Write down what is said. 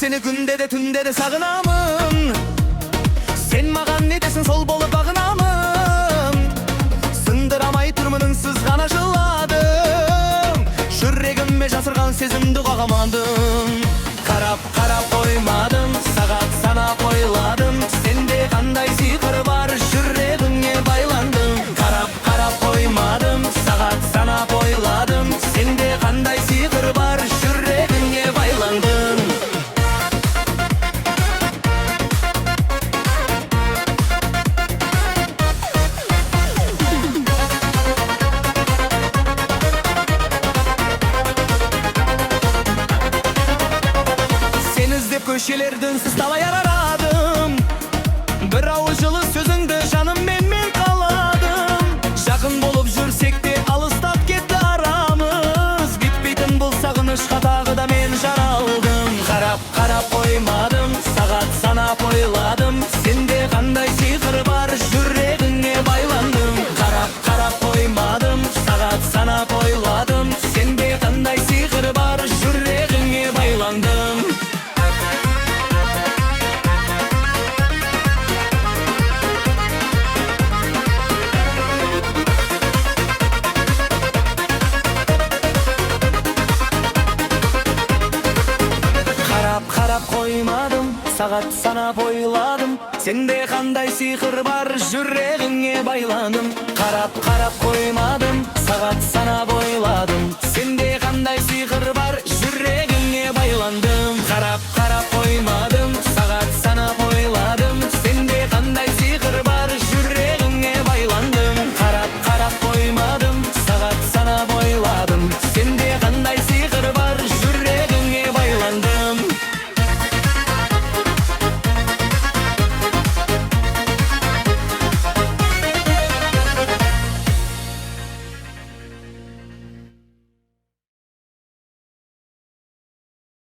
seni günde de tünde de sağınamın. Sen mağan ne desin sol bolup bağınamın. Sındıramay turmunun sızgana жыладым. Жүрегіме жасырған сезімді қағамадым. Қарап қоймадым, сағат санап ойладым. Сенде қандай сиқыр бар, жүрегіңе байландым. Қарап қоймадым, сағат санап ойладым. Сенде қандай сиқыр бар, жүрегіңе байландым. Köşelerde ünsüz talay aradım. Bir ауыз жылы сөзіңді жаным мен қаладым. Жақын болып жүрсек те алыстап кетті арамыз. Бітпейтін бұл сағынышқа тағы да мен жаралдым. Қарап қоймадым, сағат санап ойладым. Сенде қандай сиқыр бар, жүрегіңе байландым. Қарап қоймадым, сағат санап ойладым. Сенде қандай сиқыр бар, жүрегіңе байландым. Қарап қоймадым, сағат санап ойладым. Сенде қандай сиқыр бар, жүрегіңе байландым. Қарап қоймадым, сағат санап ойладым. Сенде қандай сиқыр